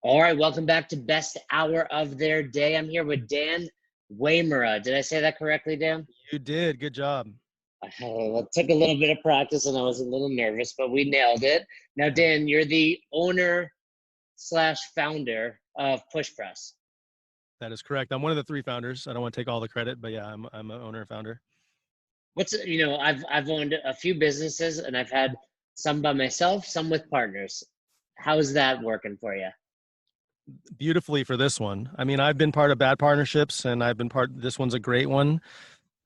All right, welcome back to Best Hour of Their Day. I'm here with Dan Uyemura. Did I say that correctly, Dan? You did. Good job. It took a little bit of practice and I was a little nervous, but we nailed it. Now, Dan, you're the owner slash founder of Push Press. That is correct. I'm one of the three founders. I don't want to take all the credit, but yeah, I'm an owner and founder. I've owned a few businesses and I've had some by myself, some with partners. How's that working for you? Beautifully for this one. I mean, I've been part of bad partnerships and this one's a great one.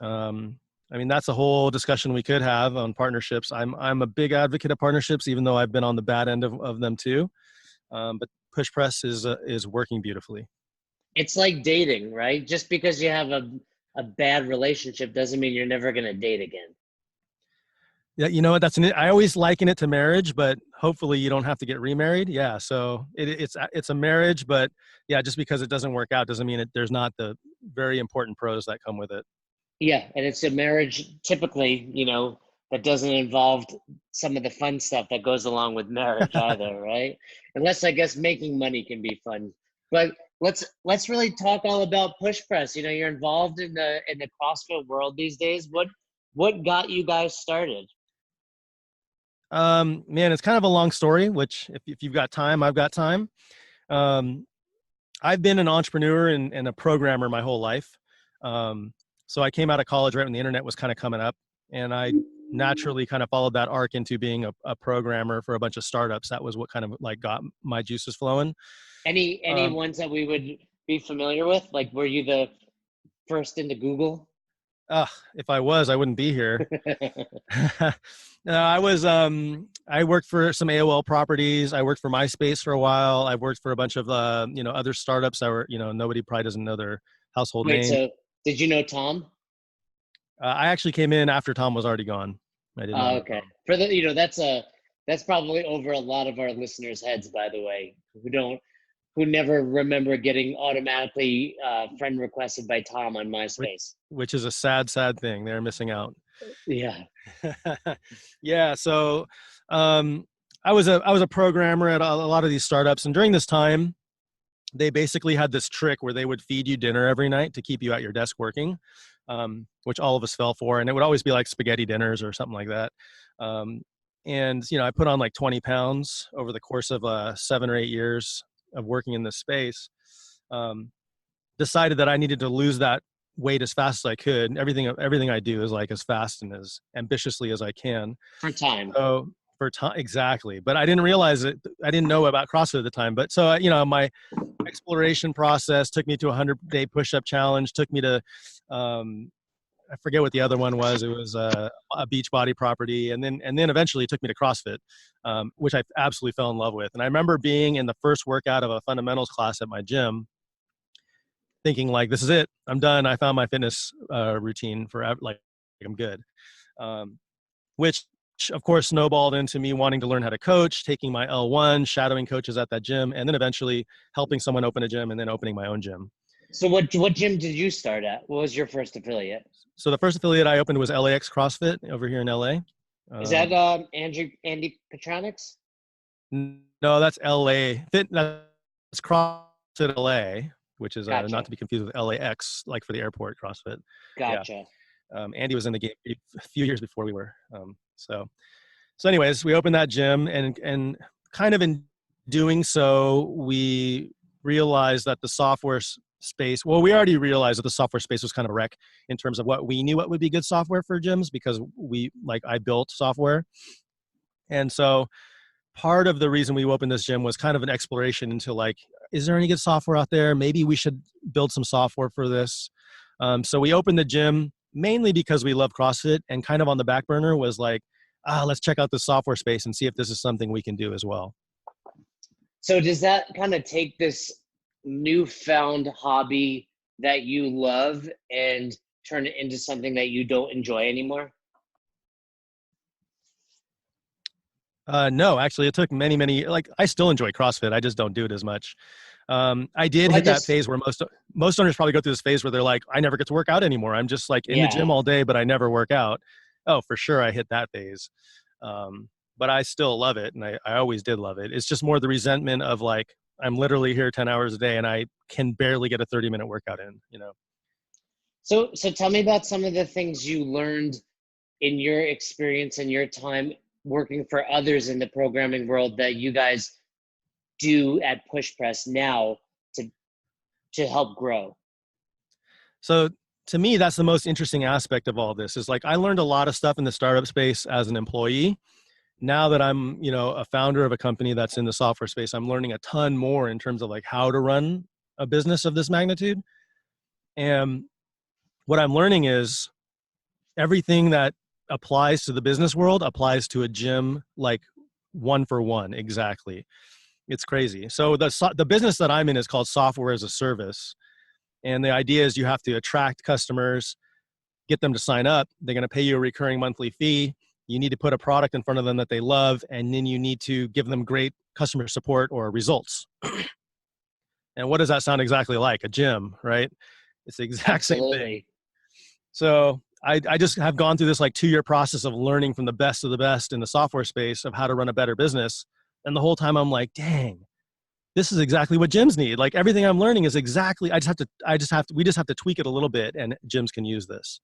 That's a whole discussion we could have on partnerships. I'm a big advocate of partnerships, even though I've been on the bad end of them too. But Push Press is working beautifully. It's like dating, right? Just because you have a bad relationship doesn't mean you're never going to date again. Yeah, you know what? I always liken it to marriage, but hopefully you don't have to get remarried. Yeah, so it's a marriage, but yeah, just because it doesn't work out doesn't mean there's not the very important pros that come with it. Yeah, and it's a marriage typically, that doesn't involve some of the fun stuff that goes along with marriage either, right? Unless I guess making money can be fun. But let's really talk all about push press. You're involved in the CrossFit world these days. What got you guys started? Man, it's kind of a long story, which if you've got time, I've got time. I've been an entrepreneur and a programmer my whole life. So I came out of college right when the internet was kind of coming up, and I naturally kind of followed that arc into being a programmer for a bunch of startups. That was what kind of like got my juices flowing. Any ones that we would be familiar with? Like, were you the first into Google? If I was, I wouldn't be here. No, I worked for some AOL properties. I worked for MySpace for a while. I worked for a bunch of, other startups that were, nobody probably doesn't know their household Wait, name. so did you know Tom? I actually came in after Tom was already gone. I did not know Okay. Tom. For that's probably over a lot of our listeners' heads, by the way, who never remember getting automatically friend requested by Tom on MySpace. Which is a sad, sad thing. They're missing out. Yeah. Yeah. So I was a programmer at a lot of these startups, and during this time, they basically had this trick where they would feed you dinner every night to keep you at your desk working, which all of us fell for, and it would always be like spaghetti dinners or something like that. And I put on like 20 pounds over the course of 7 or 8 years of working in this space. Decided that I needed to lose that weight as fast as I could. Everything I do is like as fast and as ambitiously as I can. For time. So for time, exactly. But I didn't realize it. I didn't know about CrossFit at the time. But so my exploration process took me to a 100-day push-up challenge. Took me to I forget what the other one was. It was a beach body property, and then eventually it took me to CrossFit, which I absolutely fell in love with. And I remember being in the first workout of a fundamentals class at my gym, thinking like, this is it, I'm done. I found my fitness routine for like I'm good, which of course snowballed into me wanting to learn how to coach, taking my L1, shadowing coaches at that gym, and then eventually helping someone open a gym and then opening my own gym. So what gym did you start at? What was your first affiliate? So the first affiliate I opened was LAX CrossFit over here in LA. Is that Andy Petronics? No, that's LA. That's CrossFit LA, which is Gotcha. not to be confused with LAX, like for the airport CrossFit. Gotcha. Yeah. Andy was in the game a few years before we were. So anyways, we opened that gym, and kind of in doing so, we realized that the software space, well, we already realized that the software space was kind of a wreck in terms of what we knew what would be good software for gyms, because I built software. And so part of the reason we opened this gym was kind of an exploration into like, is there any good software out there? Maybe we should build some software for this. So we opened the gym mainly because we love CrossFit, and kind of on the back burner was like, let's check out the software space and see if this is something we can do as well. So does that kind of take this newfound hobby that you love and turn it into something that you don't enjoy anymore? No, actually, it took many, like, I still enjoy CrossFit. I just don't do it as much. I did hit that phase where most owners probably go through this phase where they're like, I never get to work out anymore. I'm just like in the gym all day, but I never work out. Oh, for sure. I hit that phase. But I still love it. And I always did love it. It's just more the resentment of like, I'm literally here 10 hours a day and I can barely get a 30-minute workout in, you know? So tell me about some of the things you learned in your experience and your time working for others in the programming world that you guys do at Push Press now to help grow. So to me, that's the most interesting aspect of all this is like, I learned a lot of stuff in the startup space as an employee. Now that I'm, you know, a founder of a company that's in the software space, I'm learning a ton more in terms of like how to run a business of this magnitude. And what I'm learning is everything that applies to the business world applies to a gym, like one for one, exactly. It's crazy. So the business that I'm in is called software as a service. And the idea is you have to attract customers, get them to sign up. They're going to pay you a recurring monthly fee. You need to put a product in front of them that they love, and then you need to give them great customer support or results. And what does that sound exactly like? A gym, right? It's the exact same thing. Absolutely. So I just have gone through this like 2-year process of learning from the best of the best in the software space of how to run a better business. And the whole time I'm like, dang, this is exactly what gyms need. Like everything I'm learning is exactly, we just have to tweak it a little bit and gyms can use this.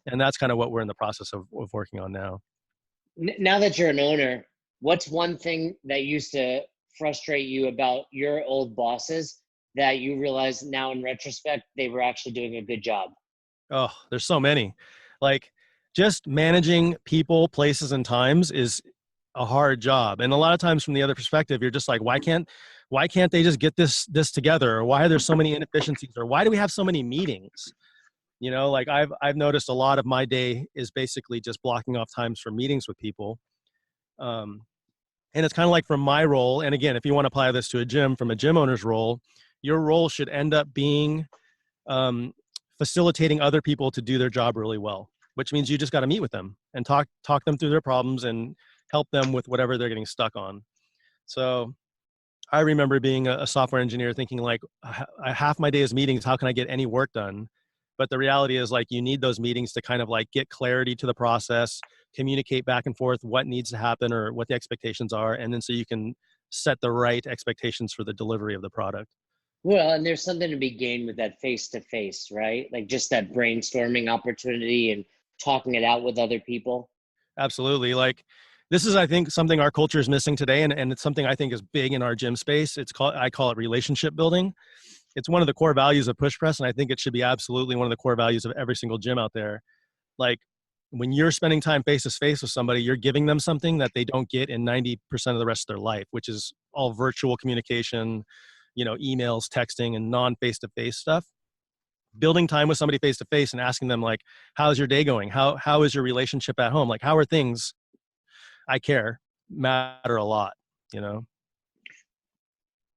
And that's kind of what we're in the process of working on now. Now that you're an owner, what's one thing that used to frustrate you about your old bosses that you realize now in retrospect they were actually doing a good job? Oh, there's so many. Like just managing people, places, and times is a hard job. And a lot of times from the other perspective, you're just like, why can't they just get this together? Or why are there so many inefficiencies? Or why do we have so many meetings? You know, like I've noticed a lot of my day is basically just blocking off times for meetings with people. And it's kind of like from my role. And again, if you want to apply this to a gym, from a gym owner's role, your role should end up being facilitating other people to do their job really well, which means you just got to meet with them and talk them through their problems and help them with whatever they're getting stuck on. So I remember being a software engineer thinking like, half my day is meetings. How can I get any work done? But the reality is like, you need those meetings to kind of like get clarity to the process, communicate back and forth what needs to happen or what the expectations are. And then so you can set the right expectations for the delivery of the product. Well, and there's something to be gained with that face to face, right? Like just that brainstorming opportunity and talking it out with other people. Absolutely. Like this is, I think, something our culture is missing today. And it's something I think is big in our gym space. I call it relationship building. It's one of the core values of Push Press. And I think it should be absolutely one of the core values of every single gym out there. Like when you're spending time face to face with somebody, you're giving them something that they don't get in 90% of the rest of their life, which is all virtual communication, you know, emails, texting, and non-face-to-face stuff. Building time with somebody face to face and asking them like, how's your day going? How is your relationship at home? Like, how are things? I care, matter a lot, you know?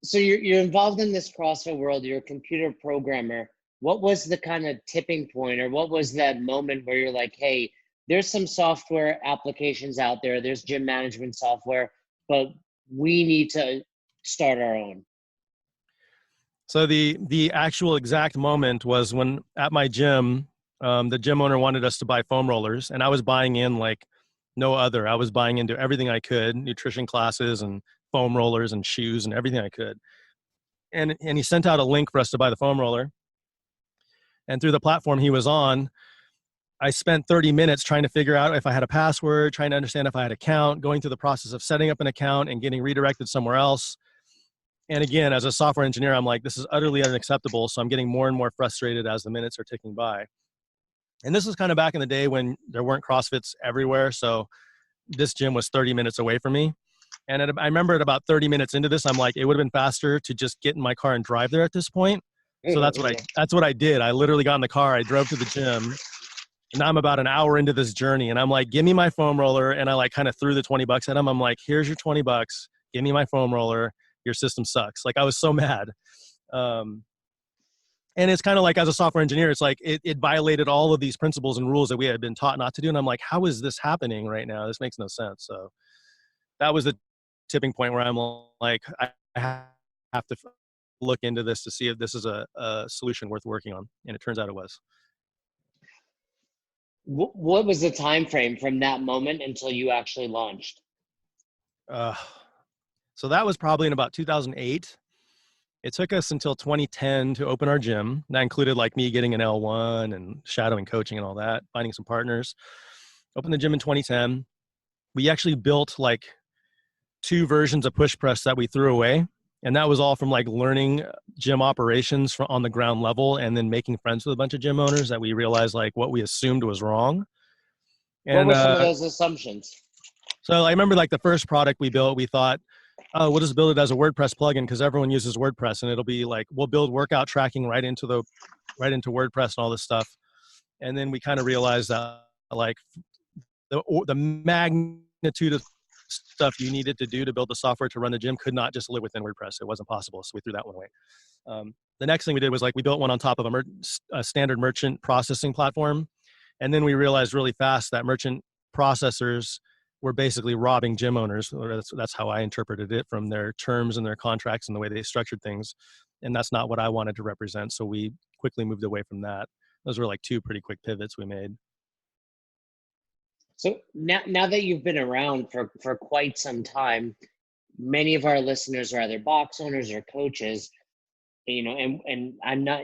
So you're involved in this CrossFit world, you're a computer programmer. What was the kind of tipping point, or what was that moment where you're like, hey, there's some software applications out there, there's gym management software, but we need to start our own? So the actual exact moment was when at my gym, the gym owner wanted us to buy foam rollers, and I was buying in like no other. I was buying into everything I could, nutrition classes and foam rollers and shoes and everything I could. And he sent out a link for us to buy the foam roller. And through the platform he was on, I spent 30 minutes trying to figure out if I had a password, trying to understand if I had an account, going through the process of setting up an account and getting redirected somewhere else. And again, as a software engineer, I'm like, this is utterly unacceptable. So I'm getting more and more frustrated as the minutes are ticking by. And this was kind of back in the day when there weren't CrossFits everywhere. So this gym was 30 minutes away from me. And I remember at about 30 minutes into this, I'm like, it would have been faster to just get in my car and drive there at this point. So that's what I did. I literally got in the car. I drove to the gym. And now I'm about an hour into this journey. And I'm like, give me my foam roller. And I like kind of threw the 20 bucks at him. I'm like, here's your 20 bucks. Give me my foam roller. Your system sucks. Like I was so mad. And it's kind of like as a software engineer, it's like it violated all of these principles and rules that we had been taught not to do. And I'm like, how is this happening right now? This makes no sense. So that was the tipping point where I'm like, I have to look into this to see if this is a solution worth working on. And it turns out it was. What was the time frame from that moment until you actually launched? So that was probably in about 2008. It took us until 2010 to open our gym. That included like me getting an L1 and shadowing coaching and all that, finding some partners. Opened the gym in 2010. We actually built like 2 versions of push press that we threw away. And that was all from like learning gym operations on the ground level and then making friends with a bunch of gym owners that we realized like what we assumed was wrong. What And were some of those assumptions? so I remember like the first product we built, we thought, oh, we'll just build it as a WordPress plugin because everyone uses WordPress, and it'll be like we'll build workout tracking right into WordPress and all this stuff. And then we kind of realized that like the magnitude of stuff you needed to do to build the software to run the gym could not just live within WordPress. It wasn't possible, so we threw that one away. The next thing we did was like we built one on top of a standard merchant processing platform, and then we realized really fast that merchant processors were basically robbing gym owners. That's how I interpreted it from their terms and their contracts and the way they structured things. And that's not what I wanted to represent. So we quickly moved away from that. Those were like 2 pretty quick pivots we made. So now that you've been around for quite some time, many of our listeners are either box owners or coaches, and I'm not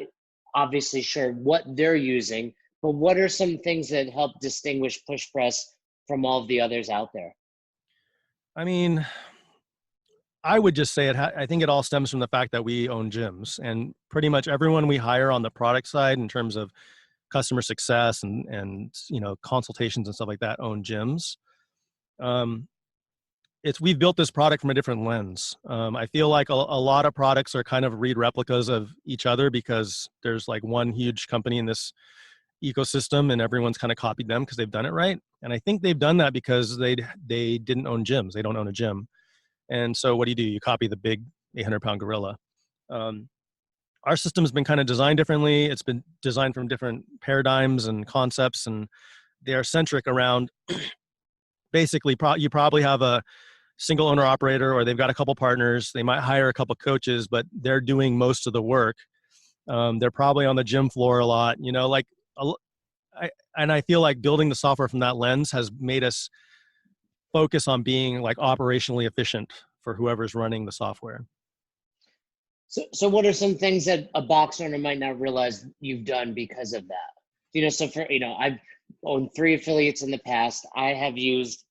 obviously sure what they're using, but what are some things that help distinguish push press from all of the others out there? I mean, I would just say I think it all stems from the fact that we own gyms, and pretty much everyone we hire on the product side in terms of customer success and consultations and stuff like that own gyms. We've built this product from a different lens. I feel like a lot of products are kind of read replicas of each other because there's like one huge company in this ecosystem and everyone's kind of copied them because they've done it right. And I think they've done that because they didn't own gyms. They don't own a gym. And so what do? You copy the big 800-pound gorilla. Our system's been kind of designed differently. It's been designed from different paradigms and concepts, and they are centric around basically you probably have a single owner operator, or they've got a couple partners. They might hire a couple coaches, but they're doing most of the work. They're probably on the gym floor a lot, and I feel like building the software from that lens has made us focus on being like operationally efficient for whoever's running the software. So what are some things that a box owner might not realize you've done because of that? So I've owned 3 affiliates in the past. I have used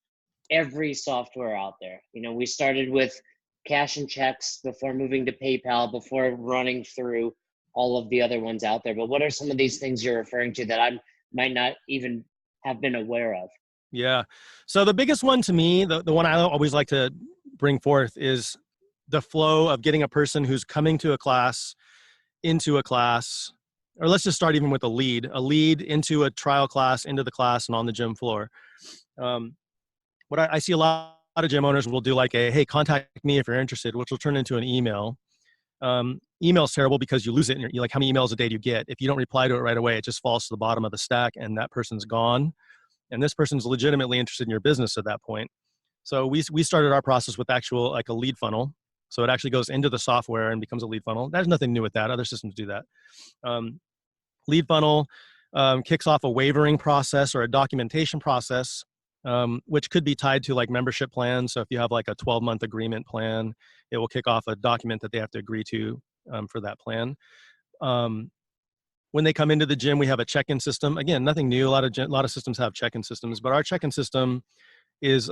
every software out there. We started with cash and checks before moving to PayPal, before running through all of the other ones out there. But what are some of these things you're referring to that I might not even have been aware of? Yeah. So the biggest one to me, the one I always like to bring forth is the flow of getting a person who's coming to a class into a class, or let's just start even with a lead into a trial class, into the class and on the gym floor. What I see a lot of gym owners will do like hey, contact me if you're interested, which will turn into an email. Email's terrible because you lose it. And you're like, how many emails a day do you get? If you don't reply to it right away, it just falls to the bottom of the stack and that person's gone. And this person's legitimately interested in your business at that point. So we started our process with actual like a lead funnel. So it actually goes into the software and becomes a lead funnel. There's nothing new with that. Other systems do that. Lead funnel kicks off a wavering process or a documentation process, which could be tied to like membership plans. So if you have like a 12-month agreement plan, it will kick off a document that they have to agree to for that plan. When they come into the gym, we have a check-in system. Again, nothing new. A lot of systems have check-in systems, but our check-in system is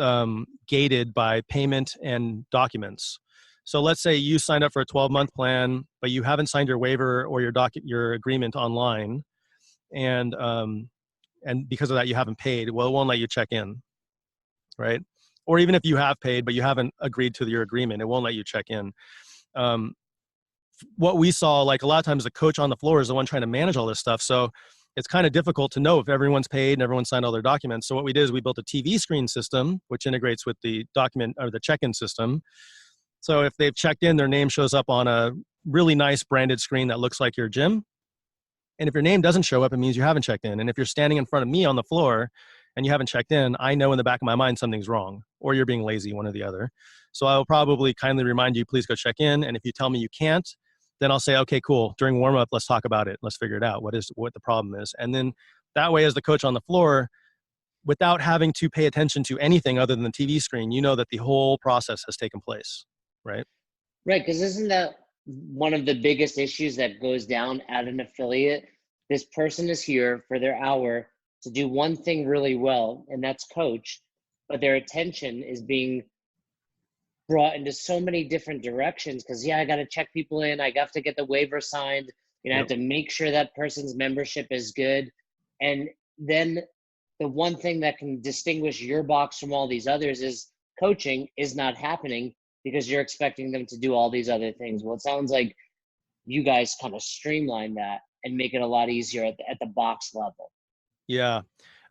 gated by payment and documents. So let's say you signed up for a 12-month plan, but you haven't signed your waiver or your agreement online, and because of that you haven't paid. Well, it won't let you check in, right? Or even if you have paid but you haven't agreed to your agreement, it won't let you check in. What we saw, like a lot of times the coach on the floor is the one trying to manage all this stuff. So it's kind of difficult to know if everyone's paid and everyone signed all their documents. So what we did is we built a TV screen system, which integrates with the document or the check-in system. So if they've checked in, their name shows up on a really nice branded screen that looks like your gym. And if your name doesn't show up, it means you haven't checked in. And if you're standing in front of me on the floor and you haven't checked in, I know in the back of my mind something's wrong, or you're being lazy, one or the other. So I will probably kindly remind you, please go check in. And if you tell me you can't, then I'll say, okay, cool. During warm up, let's talk about it. Let's figure it out. What the problem is. And then that way, as the coach on the floor, without having to pay attention to anything other than the TV screen, you know that the whole process has taken place, right? Right, because isn't that one of the biggest issues that goes down at an affiliate. This person is here for their hour to do one thing really well, and that's coach, but their attention is being brought into so many different directions because, yeah, I got to check people in. I have to get the waiver signed. I have Yep. to make sure that person's membership is good. And then the one thing that can distinguish your box from all these others is coaching is not happening because you're expecting them to do all these other things. Well, it sounds like you guys kind of streamline that and make it a lot easier at the box level. Yeah.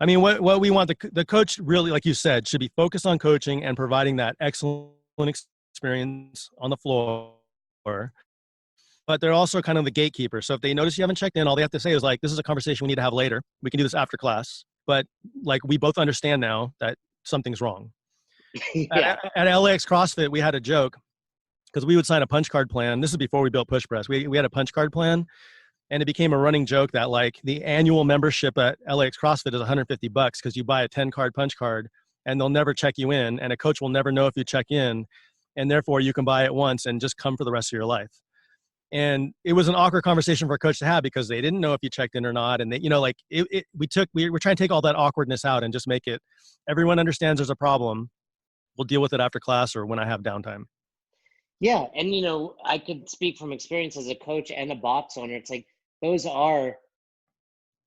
I mean, what we want the coach really, like you said, should be focused on coaching and providing that excellent experience on the floor. But they're also kind of the gatekeeper. So if they notice you haven't checked in, all they have to say is like, this is a conversation we need to have later. We can do this after class. But like, we both understand now that something's wrong. Yeah. At LAX CrossFit, we had a joke because we would sign a punch card plan. This is before we built Push Press. We had a punch card plan, and it became a running joke that like the annual membership at LAX CrossFit is $150 because you buy a 10 card punch card and they'll never check you in, and a coach will never know if you check in, and therefore you can buy it once and just come for the rest of your life. And it was an awkward conversation for a coach to have because they didn't know if you checked in or not. And they, like we're trying to take all that awkwardness out and just make it, everyone understands there's a problem. We'll deal with it after class or when I have downtime. Yeah. And, I could speak from experience as a coach and a box owner. It's like, those are, I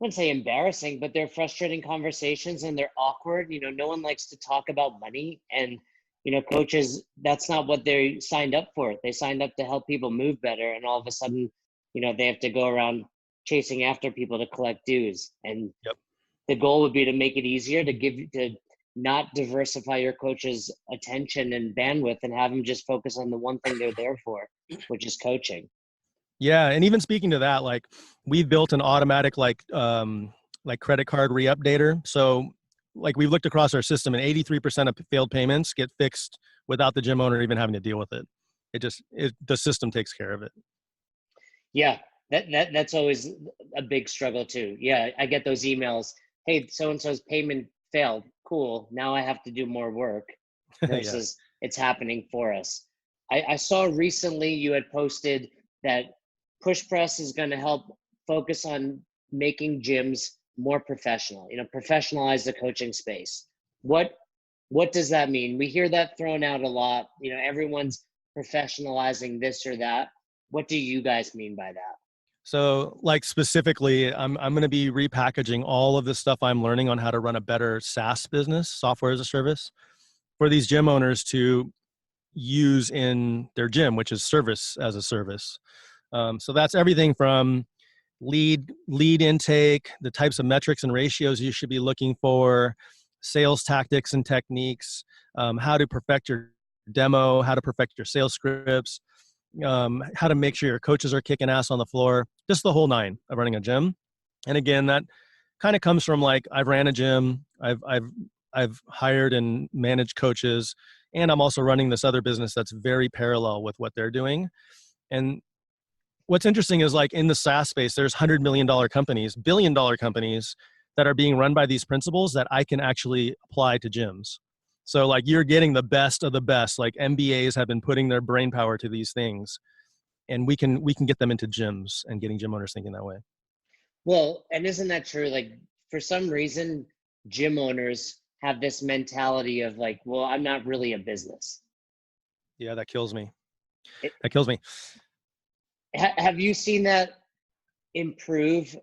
wouldn't say embarrassing, but they're frustrating conversations and they're awkward. No one likes to talk about money, and, coaches, that's not what they signed up for. They signed up to help people move better. And all of a sudden, they have to go around chasing after people to collect dues. And Yep. the goal would be to make it easier to not diversify your coach's attention and bandwidth and have them just focus on the one thing they're there for, which is coaching. Yeah. And even speaking to that, like we've built an automatic, like credit card re-updater. So like we've looked across our system and 83% of failed payments get fixed without the gym owner even having to deal with it. The system takes care of it. Yeah, that's always a big struggle too. Yeah, I get those emails. Hey, so and so's payment failed. Cool. Now I have to do more work Yeah. versus it's happening for us. I saw recently you had posted that Push Press is going to help focus on making gyms more professional. Professionalize the coaching space. What does that mean? We hear that thrown out a lot. Everyone's professionalizing this or that. What do you guys mean by that? So like specifically, I'm going to be repackaging all of the stuff I'm learning on how to run a better SaaS business, software as a service, for these gym owners to use in their gym, which is service as a service. So that's everything from lead intake, the types of metrics and ratios you should be looking for, sales tactics and techniques, how to perfect your demo, how to perfect your sales scripts, how to make sure your coaches are kicking ass on the floor, just the whole nine of running a gym. And again, that kind of comes from like I've ran a gym, I've hired and managed coaches, and I'm also running this other business that's very parallel with what they're doing. And what's interesting is like in the SaaS space, there's $100 million companies, billion-dollar companies that are being run by these principles that I can actually apply to gyms. So like you're getting the best of the best. Like MBAs have been putting their brain power to these things, and we can get them into gyms and getting gym owners thinking that way. Well, and isn't that true? Like, for some reason, gym owners have this mentality of like, well, I'm not really a business. Yeah, that kills me. It, That kills me. have you seen that improve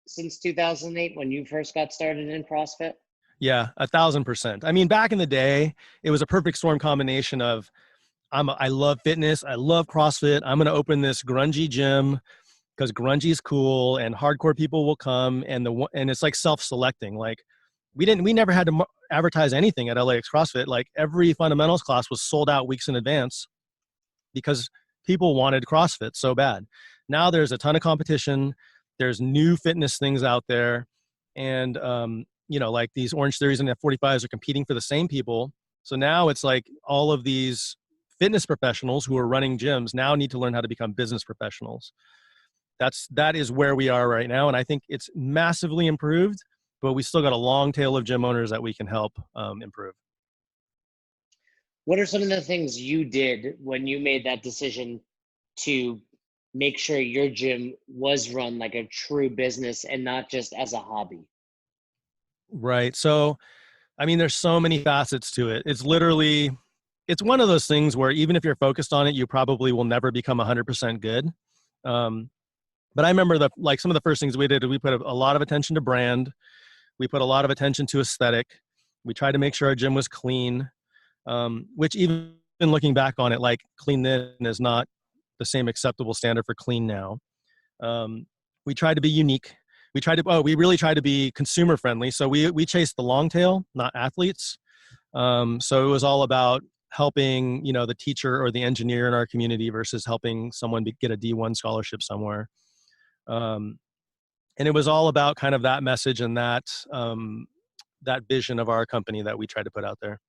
since 2008 when you first got started in CrossFit? Yeah, 1,000%. I mean, back in the day, it was a perfect storm combination of I love fitness, I love CrossFit. I'm going to open this grungy gym because grungy is cool and hardcore people will come, and it's like self-selecting. Like we never had to advertise anything at LAX CrossFit. Like every fundamentals class was sold out weeks in advance because people wanted CrossFit so bad. Now there's a ton of competition. There's new fitness things out there, and like these Orange Theories and F45s are competing for the same people. So now it's like all of these fitness professionals who are running gyms now need to learn how to become business professionals. That is where we are right now, and I think it's massively improved, but we still got a long tail of gym owners that we can help improve. What are some of the things you did when you made that decision to make sure your gym was run like a true business and not just as a hobby? Right. So, I mean, there's so many facets to it. It's one of those things where even if you're focused on it, you probably will never become 100% good. Um, but I remember like some of the first things we did, we put a lot of attention to brand. We put a lot of attention to aesthetic. We tried to make sure our gym was clean, which even looking back on it, like clean then is not the same acceptable standard for clean now. We tried to be unique. We really tried to be consumer friendly. So we chased the long tail, not athletes. So it was all about helping, the teacher or the engineer in our community versus helping someone get a D1 scholarship somewhere. And it was all about kind of that message and that vision of our company that we tried to put out there.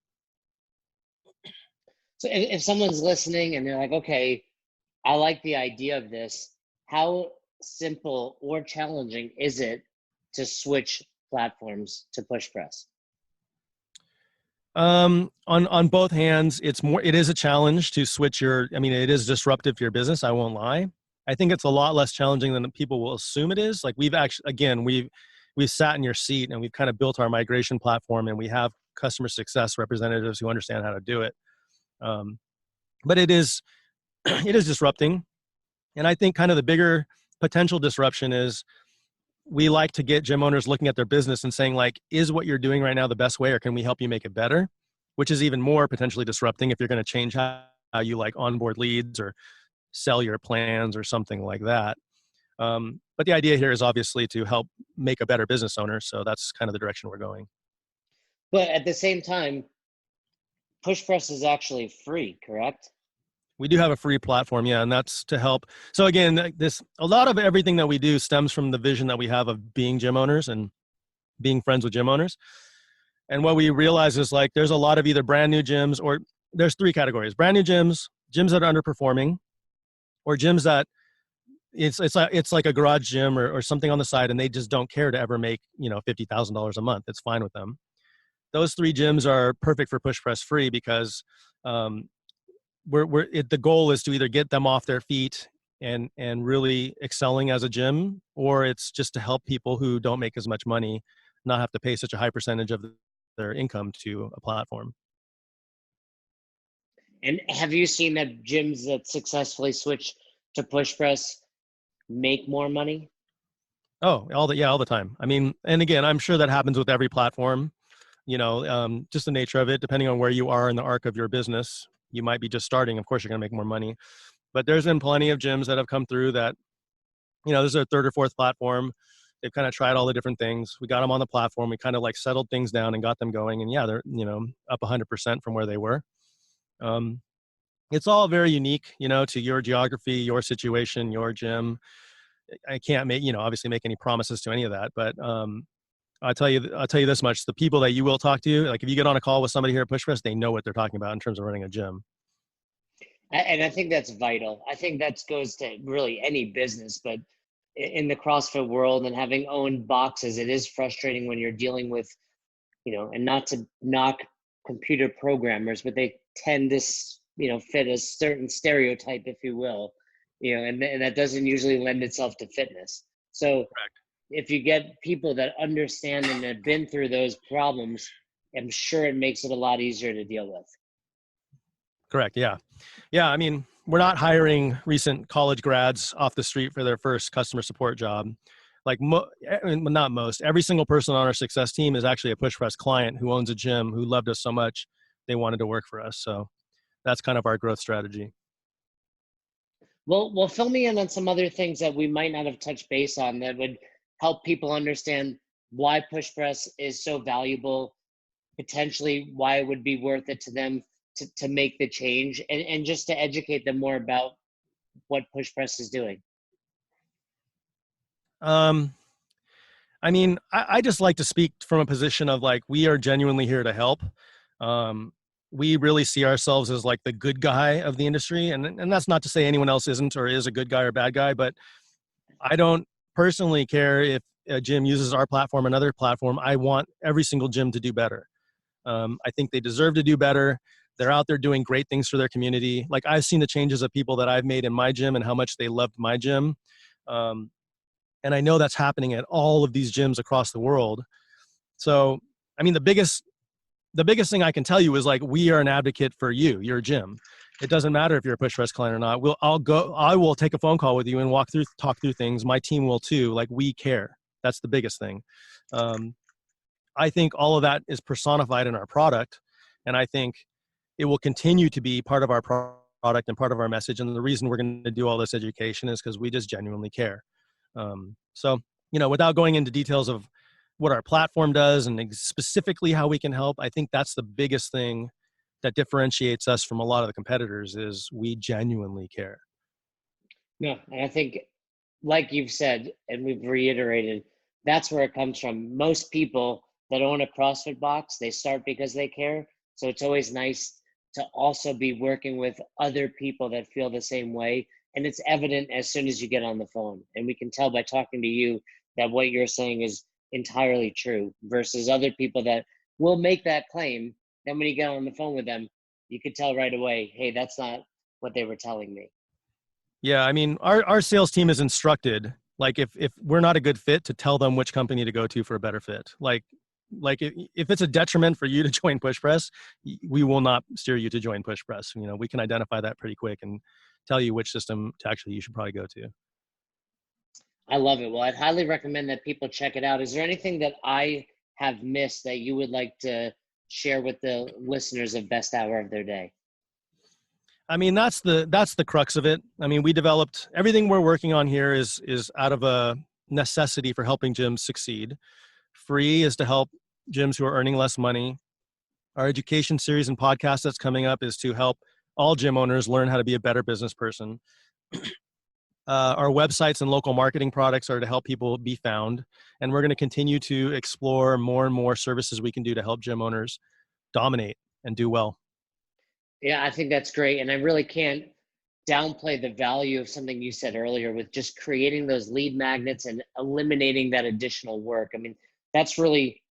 So if someone's listening and they're like, okay, I like the idea of this, how simple or challenging is it to switch platforms to push press? On both hands, it is a challenge to switch it is disruptive to your business. I won't lie. I think it's a lot less challenging than people will assume it is. Like we've sat in your seat and we've kind of built our migration platform and we have customer success representatives who understand how to do it. But it is, it is disrupting. And I think kind of the bigger potential disruption is we like to get gym owners looking at their business and saying like, is what you're doing right now the best way, or can we help you make it better? Which is even more potentially disrupting if you're going to change how you like onboard leads or sell your plans or something like that. But the idea here is obviously to help make a better business owner. So that's kind of the direction we're going. But at the same time, push press is actually free, correct? We do have a free platform, yeah, and that's to help. So again, a lot of everything that we do stems from the vision that we have of being gym owners and being friends with gym owners. And what we realize is like there's a lot of either brand new gyms, or there's three categories: brand new gyms, gyms that are underperforming, or gyms that it's like a garage gym or something on the side, and they just don't care to ever make $50,000 a month. It's fine with them. Those three gyms are perfect for push press free because the goal is to either get them off their feet and really excelling as a gym, or it's just to help people who don't make as much money not have to pay such a high percentage of their income to a platform. And have you seen that gyms that successfully switch to push press make more money? Oh, all the time. I mean, and again, I'm sure that happens with every platform, just the nature of it, depending on where you are in the arc of your business. You might be just starting. Of course, you're going to make more money. But there's been plenty of gyms that have come through that, this is their third or fourth platform. They've kind of tried all the different things. We got them on the platform. We kind of like settled things down and got them going. And yeah, they're, up 100% from where they were. It's all very unique, to your geography, your situation, your gym. I can't obviously make any promises to any of that, but I'll tell you this much: the people that you will talk to, like if you get on a call with somebody here at Push Press, they know what they're talking about in terms of running a gym. And I think that's vital. I think that goes to really any business, but in the CrossFit world and having owned boxes, it is frustrating when you're dealing with, and not to knock computer programmers, but they tend to, fit a certain stereotype, if you will, and that doesn't usually lend itself to fitness. So Correct. If you get people that understand and have been through those problems, I'm sure it makes it a lot easier to deal with. Correct. Yeah. Yeah. I mean, we're not hiring recent college grads off the street for their first customer support job. Like not most, every single person on our success team is actually a Push Press client who owns a gym, who loved us so much they wanted to work for us. So that's kind of our growth strategy. Well, fill me in on some other things that we might not have touched base on that would help people understand why push press is so valuable, potentially why it would be worth it to them to make the change, and just to educate them more about what push press is doing. I mean, I just like to speak from a position of like, we are genuinely here to help. We really see ourselves as like the good guy of the industry. And that's not to say anyone else isn't or is a good guy or bad guy, but I don't personally care if a gym uses our platform, another platform. I want every single gym to do better. I think they deserve to do better. They're out there doing great things for their community. Like I've seen the changes of people that I've made in my gym and how much they loved my gym. Um, and I know that's happening at all of these gyms across the world. So, I mean, the biggest thing I can tell you is like, we are an advocate for you, your gym. It doesn't matter if you're a push press client or not. I will take a phone call with you and talk through things. My team will too. Like, we care. That's the biggest thing. I think all of that is personified in our product. And I think it will continue to be part of our product and part of our message. And the reason we're going to do all this education is because we just genuinely care. So, without going into details of what our platform does and specifically how we can help, I think that's the biggest thing that differentiates us from a lot of the competitors is we genuinely care. No, and I think, like you've said, and we've reiterated, that's where it comes from. Most people that own a CrossFit box, they start because they care. So it's always nice to also be working with other people that feel the same way. And it's evident as soon as you get on the phone. And we can tell by talking to you that what you're saying is entirely true versus other people that will make that claim. Then when you get on the phone with them, you could tell right away, hey, that's not what they were telling me. Yeah, I mean, our sales team is instructed, like if we're not a good fit, to tell them which company to go to for a better fit. Like if it's a detriment for you to join Push Press, we will not steer you to join Push Press. We can identify that pretty quick and tell you which system to actually you should probably go to. I love it. Well, I'd highly recommend that people check it out. Is there anything that I have missed that you would like to share with the listeners of Best Hour of their day? I mean, that's the crux of it. I mean, we developed everything we're working on here is out of a necessity for helping gyms succeed. Free is to help gyms who are earning less money. Our education series and podcast that's coming up is to help all gym owners learn how to be a better business person. Our websites and local marketing products are to help people be found. And we're going to continue to explore more and more services we can do to help gym owners dominate and do well. Yeah, I think that's great. And I really can't downplay the value of something you said earlier with just creating those lead magnets and eliminating that additional work. I mean, that's really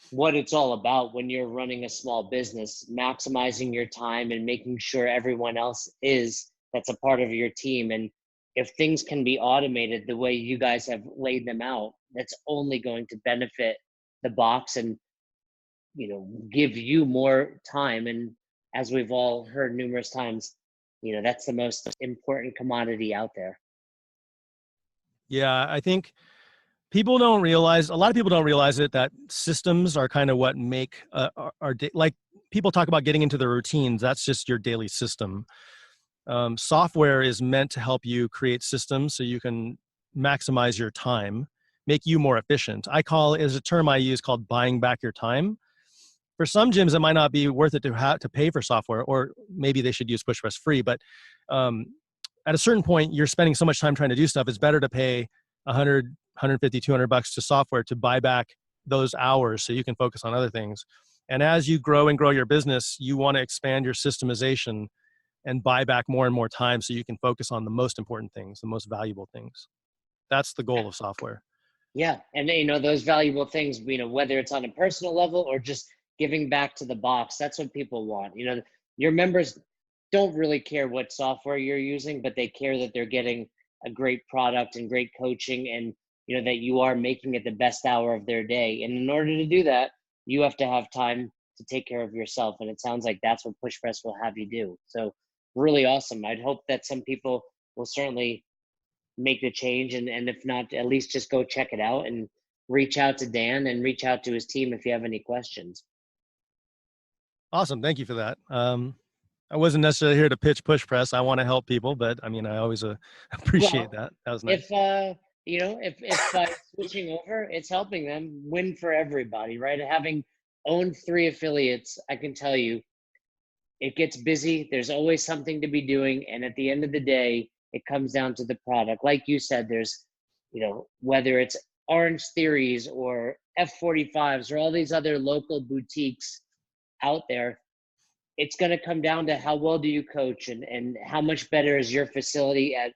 what it's all about when you're running a small business, maximizing your time and making sure everyone else that's a part of your team. And if things can be automated the way you guys have laid them out, that's only going to benefit the box and give you more time. And as we've all heard numerous times, that's the most important commodity out there. Yeah, I think a lot of people don't realize it, that systems are kind of what make like people talk about getting into the routines. That's just your daily system. Software is meant to help you create systems so you can maximize your time, make you more efficient. Is a term I use called buying back your time. For some gyms, it might not be worth it to pay for software, or maybe they should use Push Press free. But at a certain point, you're spending so much time trying to do stuff. It's better to pay 100, 150, $200 to software to buy back those hours so you can focus on other things. And as you grow your business, you want to expand your systemization and buy back more and more time so you can focus on the most important things, the most valuable things. That's the goal of software. Yeah. And those valuable things, whether it's on a personal level or just giving back to the box, that's what people want. Your members don't really care what software you're using, but they care that they're getting a great product and great coaching, and that you are making it the best hour of their day. And in order to do that, you have to have time to take care of yourself. And it sounds like that's what Push Press will have you do. So really awesome. I'd hope that some people will certainly make the change, and if not, at least just go check it out and reach out to Dan and reach out to his team if you have any questions. Awesome. Thank you for that. I wasn't necessarily here to pitch Push Press. I want to help people, but I mean, I always appreciate that. That was nice. If by switching over, it's helping them win for everybody, right? Having owned 3 affiliates, I can tell you, it gets busy. There's always something to be doing. And at the end of the day, it comes down to the product. Like you said, there's, whether it's Orange Theories or F45s or all these other local boutiques out there, it's going to come down to how well do you coach and how much better is your facility at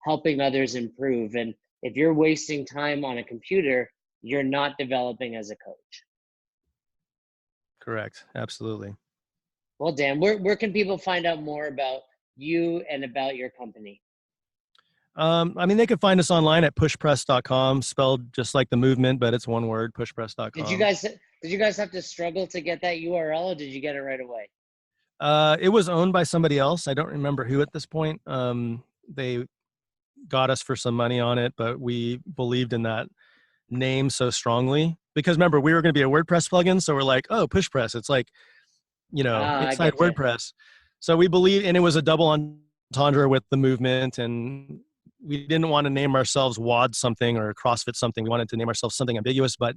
helping others improve. And if you're wasting time on a computer, you're not developing as a coach. Correct. Absolutely. Well, Dan, where can people find out more about you and about your company? I mean, they could find us online at pushpress.com, spelled just like the movement, but it's one word, Did you pushpress.com. guys did you guys have to struggle to get that URL, or did you get it right away? It was owned by somebody else. I don't remember who at this point. They got us for some money on it, but we believed in that name so strongly because remember, we were going to be a WordPress plugin. So we're like, oh, push press. It's like, Ah, I inside get you. WordPress. So we believe, and it was a double entendre with the movement. And we didn't want to name ourselves WOD something or CrossFit something. We wanted to name ourselves something ambiguous, but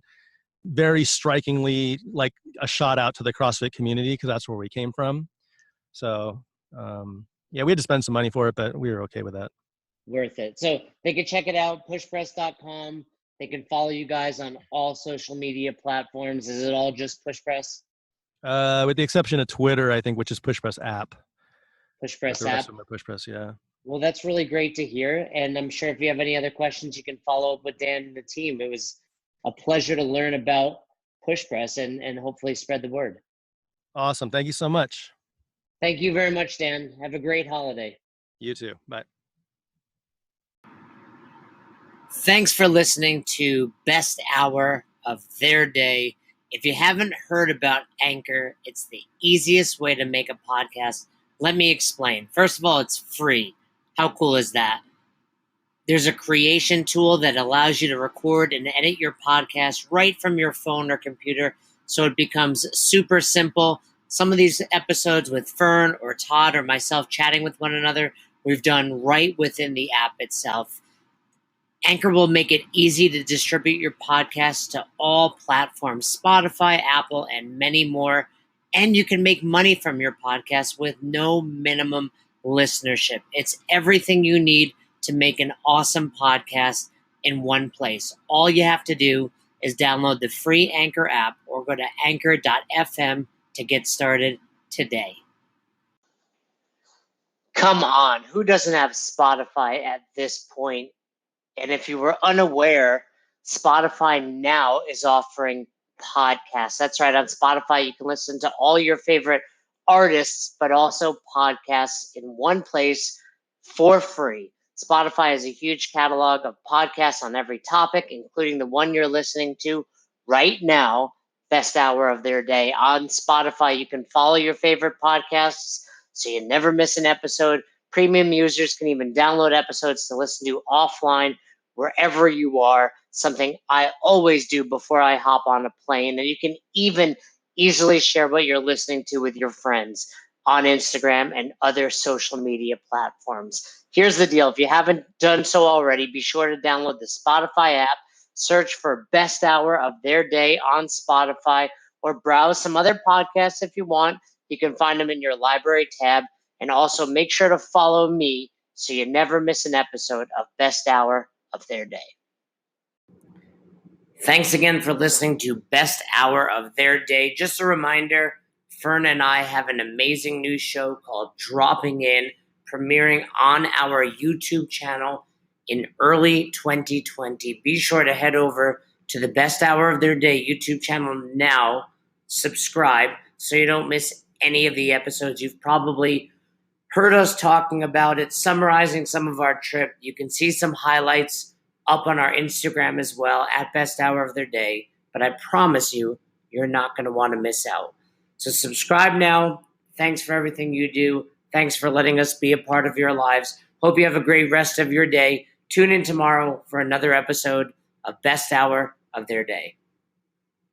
very strikingly like a shout out to the CrossFit community because that's where we came from. So, yeah, we had to spend some money for it, but we were okay with that. Worth it. So they can check it out, pushpress.com. They can follow you guys on all social media platforms. Is it all just Pushpress? With the exception of Twitter, I think, which is PushPress app. But Pushpress the rest app. of them are PushPress, yeah. Well, that's really great to hear. And I'm sure if you have any other questions, you can follow up with Dan and the team. It was a pleasure to learn about Pushpress and hopefully spread the word. Awesome. Thank you so much. Thank you very much, Dan. Have a great holiday. You too. Bye. Thanks for listening to Best Hour of Their Day. If you haven't heard about Anchor, it's the easiest way to make a podcast. Let me explain. First of all, it's free. How cool is that? There's a creation tool that allows you to record and edit your podcast right from your phone or computer, so it becomes super simple. Some of these episodes with Fern or Todd or myself chatting with one another, we've done right within the app itself. Anchor will make it easy to distribute your podcast to all platforms, Spotify, Apple, and many more. And you can make money from your podcast with no minimum listenership. It's everything you need to make an awesome podcast in one place. All you have to do is download the free Anchor app or go to anchor.fm to get started today. Come on, who doesn't have Spotify at this point? And if you were unaware, Spotify now is offering podcasts. That's right. On Spotify, you can listen to all your favorite artists, but also podcasts in one place for free. Spotify has a huge catalog of podcasts on every topic, including the one you're listening to right now, Best Hour of Their Day. On Spotify, you can follow your favorite podcasts so you never miss an episode. Premium users can even download episodes to listen to offline wherever you are, something I always do before I hop on a plane. And you can even easily share what you're listening to with your friends on Instagram and other social media platforms. Here's the deal. If you haven't done so already, be sure to download the Spotify app, search for Best Hour of Their Day on Spotify, or browse some other podcasts if you want. You can find them in your library tab. And also make sure to follow me so you never miss an episode of Best Hour of Their Day. Thanks again for listening to Best Hour of Their Day. Just a reminder, Fern and I have an amazing new show called Dropping In, premiering on our YouTube channel in early 2020. Be sure to head over to the Best Hour of Their Day YouTube channel now, subscribe so you don't miss any of the episodes. You've probably heard us talking about it, summarizing some of our trip. You can see some highlights up on our Instagram as well at Best Hour of Their Day. But I promise you, you're not going to want to miss out. So subscribe now. Thanks for everything you do. Thanks for letting us be a part of your lives. Hope you have a great rest of your day. Tune in tomorrow for another episode of Best Hour of Their Day.